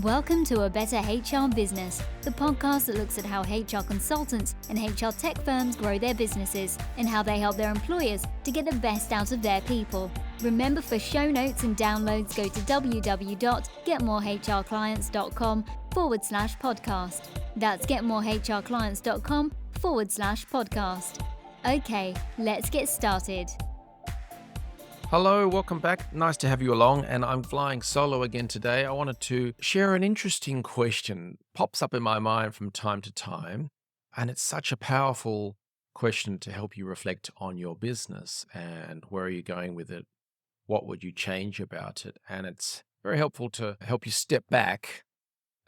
Welcome to A Better HR Business, the podcast that looks at how HR consultants and HR tech firms grow their businesses and how they help their employers to get the best out of their people. Remember, for show notes and downloads, go to www.getmorehrclients.com/podcast. That's getmorehrclients.com/podcast. Okay, let's get started. Hello, welcome back. Nice to have you along, and I'm flying solo again today. I wanted to share an interesting question. Pops up in my mind from time to time, and it's such a powerful question to help you reflect on your business and where are you going with it? What would you change about it? And it's very helpful to help you step back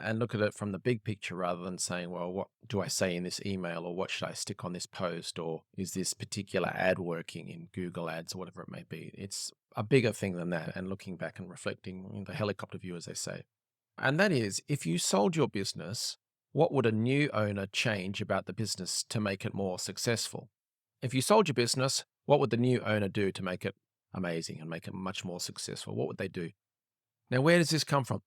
and look at it from the big picture rather than saying, well, what do I say in this email, or what should I stick on this post, or is this particular ad working in Google Ads or whatever it may be. It's a bigger thing than that, and looking back and reflecting in the helicopter view, as they say. And that is, if you sold your business, what would a new owner change about the business to make it more successful? If you sold your business, what would the new owner do to make it amazing and make it much more successful? What would they do? Now, where does this come from?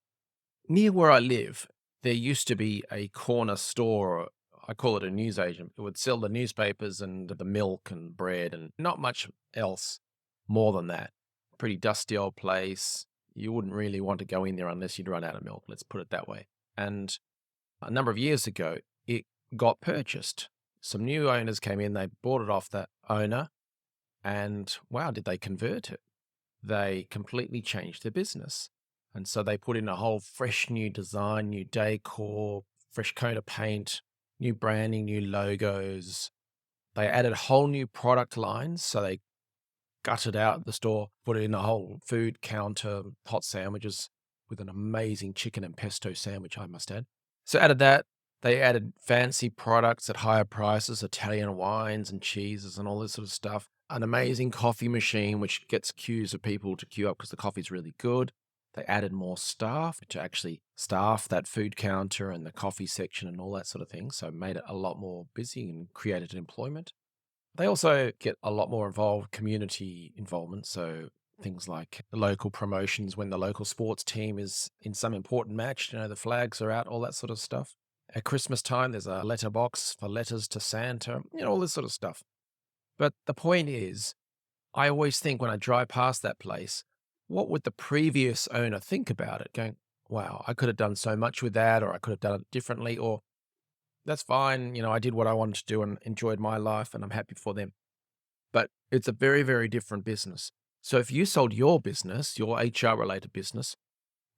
Near where I live, there used to be a corner store, or I call it a newsagent. It would sell the newspapers and the milk and bread and not much else more than that. Pretty dusty old place. You wouldn't really want to go in there unless you'd run out of milk, let's put it that way. And a number of years ago, it got purchased. Some new owners came in, they bought it off that owner, and wow, did they convert it. They completely changed their business. And so they put in a whole fresh new design, new decor, fresh coat of paint, new branding, new logos. They added whole new product lines. So they gutted out the store, put in a whole food counter, hot sandwiches with an amazing chicken and pesto sandwich, I must add. So added that. They added fancy products at higher prices, Italian wines and cheeses and all this sort of stuff. An amazing coffee machine, which gets queues of people to queue up because the coffee's really good. They added more staff to actually staff that food counter and the coffee section and all that sort of thing. So made it a lot more busy and created employment. They also get a lot more involved, community involvement. So things like the local promotions when the local sports team is in some important match, the flags are out, all that sort of stuff. At Christmas time, there's a letter box for letters to Santa, all this sort of stuff. But the point is, I always think when I drive past that place, what would the previous owner think about it? Going, wow, I could have done so much with that, or I could have done it differently, or that's fine. I did what I wanted to do and enjoyed my life, and I'm happy for them. But it's a very, very different business. So if you sold your business, your HR related business,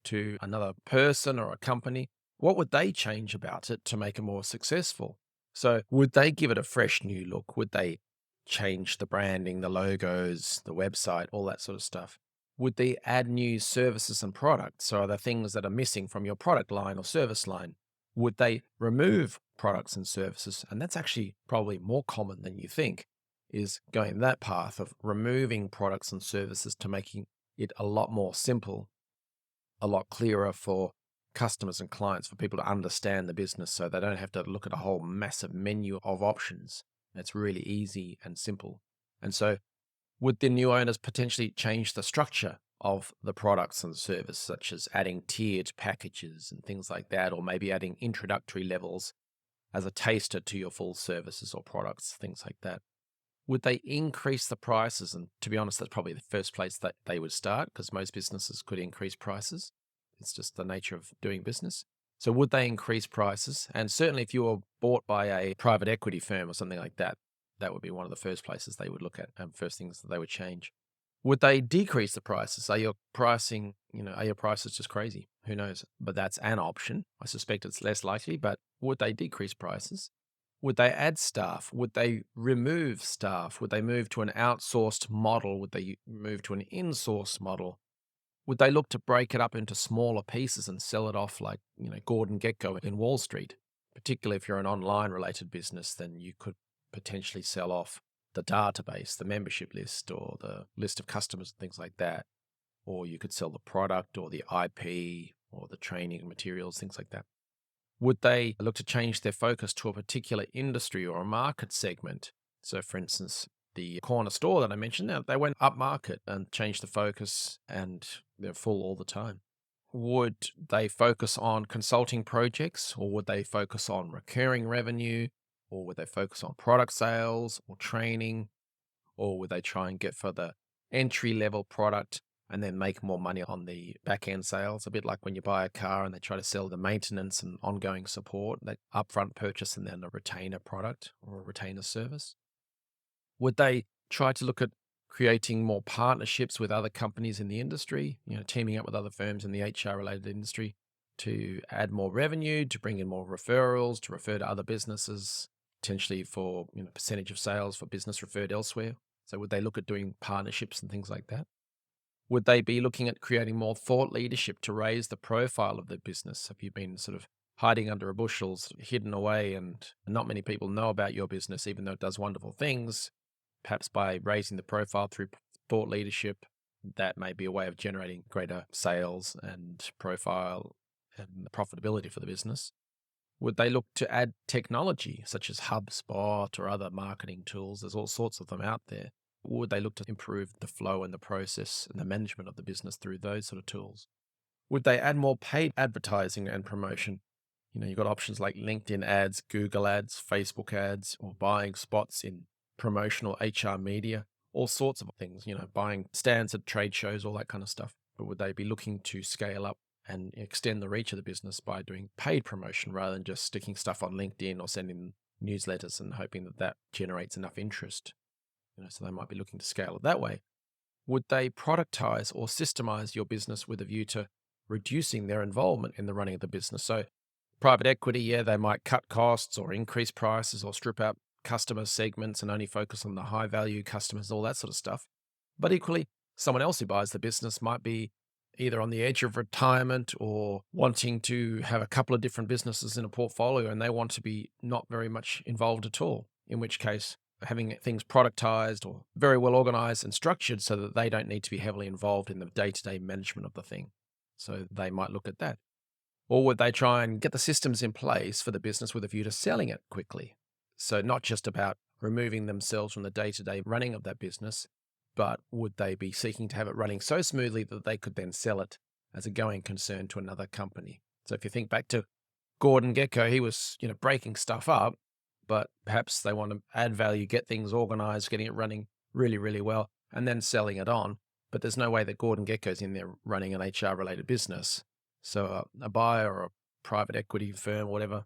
to another person or a company, what would they change about it to make it more successful? So would they give it a fresh new look? Would they change the branding, the logos, the website, all that sort of stuff? Would they add new services and products? So are there things that are missing from your product line or service line? Would they remove products and services? And that's actually probably more common than you think, is going that path of removing products and services to making it a lot more simple, a lot clearer for customers and clients, for people to understand the business so they don't have to look at a whole massive menu of options. It's really easy and simple. And so would the new owners potentially change the structure of the products and service, such as adding tiered packages and things like that, or maybe adding introductory levels as a taster to your full services or products, things like that? Would they increase the prices? And to be honest, that's probably the first place that they would start, because most businesses could increase prices. It's just the nature of doing business. So would they increase prices? And certainly if you were bought by a private equity firm or something like that, that would be one of the first places they would look at and first things that they would change. Would they decrease the prices? Are your pricing, are your prices just crazy? Who knows? But that's an option. I suspect it's less likely, but would they decrease prices? Would they add staff? Would they remove staff? Would they move to an outsourced model? Would they move to an in-source model? Would they look to break it up into smaller pieces and sell it off like, Gordon Gekko in Wall Street? Particularly if you're an online related business, then you could potentially sell off the database, the membership list, or the list of customers and things like that. Or you could sell the product or the IP or the training materials, things like that. Would they look to change their focus to a particular industry or a market segment? So for instance, the corner store that I mentioned, they went up market and changed the focus, and they're full all the time. Would they focus on consulting projects, or would they focus on recurring revenue, or would they focus on product sales or training, or would they try and get for the entry level product and then make more money on the back end sales? A bit like when you buy a car and they try to sell the maintenance and ongoing support, that upfront purchase and then a retainer product or a retainer service. Would they try to look at creating more partnerships with other companies in the industry, teaming up with other firms in the HR related industry to add more revenue, to bring in more referrals, to refer to other businesses, potentially for percentage of sales for business referred elsewhere? So would they look at doing partnerships and things like that? Would they be looking at creating more thought leadership to raise the profile of the business? Have you been sort of hiding under a bushels, hidden away, and not many people know about your business, even though it does wonderful things? Perhaps by raising the profile through thought leadership, that may be a way of generating greater sales and profile and profitability for the business. Would they look to add technology such as HubSpot or other marketing tools? There's all sorts of them out there. Would they look to improve the flow and the process and the management of the business through those sort of tools? Would they add more paid advertising and promotion? You've got options like LinkedIn ads, Google ads, Facebook ads, or buying spots in promotional HR media, all sorts of things, buying stands at trade shows, all that kind of stuff. But would they be looking to scale up and extend the reach of the business by doing paid promotion rather than just sticking stuff on LinkedIn or sending newsletters and hoping that that generates enough interest? So they might be looking to scale it that way. Would they productize or systemize your business with a view to reducing their involvement in the running of the business? So private equity, they might cut costs or increase prices or strip out customer segments and only focus on the high value customers, all that sort of stuff. But equally, someone else who buys the business might be either on the edge of retirement or wanting to have a couple of different businesses in a portfolio, and they want to be not very much involved at all, in which case having things productized or very well organized and structured so that they don't need to be heavily involved in the day-to-day management of the thing. So they might look at that. Or would they try and get the systems in place for the business with a view to selling it quickly? So not just about removing themselves from the day-to-day running of that business, but would they be seeking to have it running so smoothly that they could then sell it as a going concern to another company? So if you think back to Gordon Gekko, he was, breaking stuff up, but perhaps they want to add value, get things organized, getting it running really, really well, and then selling it on. But there's no way that Gordon Gekko's in there running an HR related business. So a buyer or a private equity firm, whatever,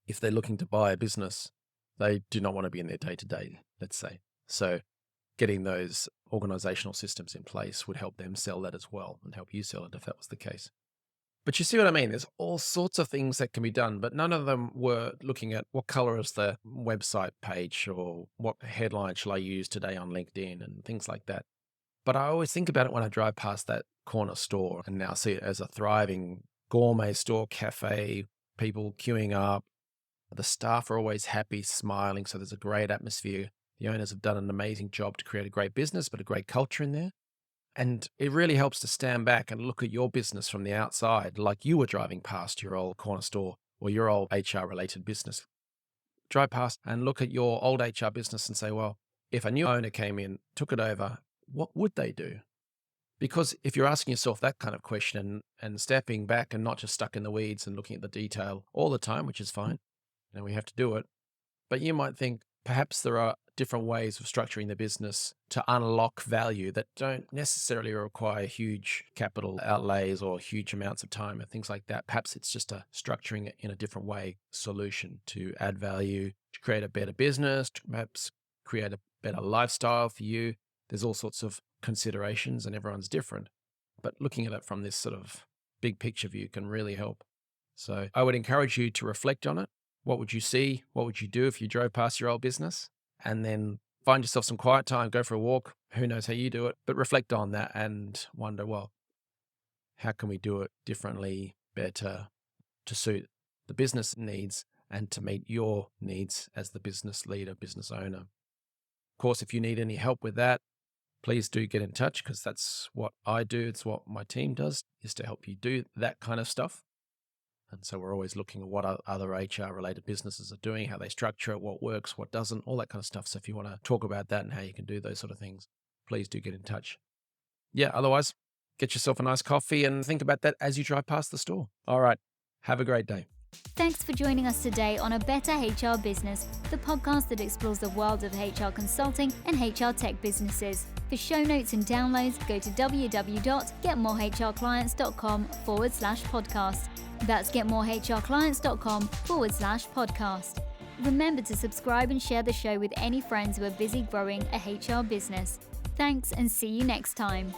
if they're looking to buy a business, they do not want to be in their day-to-day, let's say. So getting those organizational systems in place would help them sell that as well and help you sell it if that was the case. But you see what I mean? There's all sorts of things that can be done, but none of them were looking at what color is the website page or what headline shall I use today on LinkedIn and things like that. But I always think about it when I drive past that corner store and now see it as a thriving gourmet store, cafe, people queuing up. The staff are always happy, smiling, so there's a great atmosphere. The owners have done an amazing job to create a great business, but a great culture in there. And it really helps to stand back and look at your business from the outside, like you were driving past your old corner store or your old HR related business. Drive past and look at your old HR business and say, well, if a new owner came in, took it over, what would they do? Because if you're asking yourself that kind of question and stepping back and not just stuck in the weeds and looking at the detail all the time, which is fine, we have to do it. But you might think perhaps there are different ways of structuring the business to unlock value that don't necessarily require huge capital outlays or huge amounts of time and things like that. Perhaps it's just a structuring it in a different way solution to add value, to create a better business, to perhaps create a better lifestyle for you. There's all sorts of considerations and everyone's different. But looking at it from this sort of big picture view can really help. So I would encourage you to reflect on it. What would you see? What would you do if you drove past your old business? And then find yourself some quiet time, go for a walk. Who knows how you do it, but reflect on that and wonder, well, how can we do it differently, better to suit the business needs and to meet your needs as the business leader, business owner? Of course, if you need any help with that, please do get in touch because that's what I do. It's what my team does, is to help you do that kind of stuff. And so we're always looking at what other HR related businesses are doing, how they structure it, what works, what doesn't, all that kind of stuff. So if you want to talk about that and how you can do those sort of things, please do get in touch. Yeah, otherwise, Get yourself a nice coffee and think about that as you drive past the store. All right. Have a great day. Thanks for joining us today on A Better HR Business, the podcast that explores the world of HR consulting and HR tech businesses. For show notes and downloads, go to www.getmorehrclients.com/podcast. That's getmorehrclients.com/podcast. Remember to subscribe and share the show with any friends who are busy growing a HR business. Thanks and see you next time.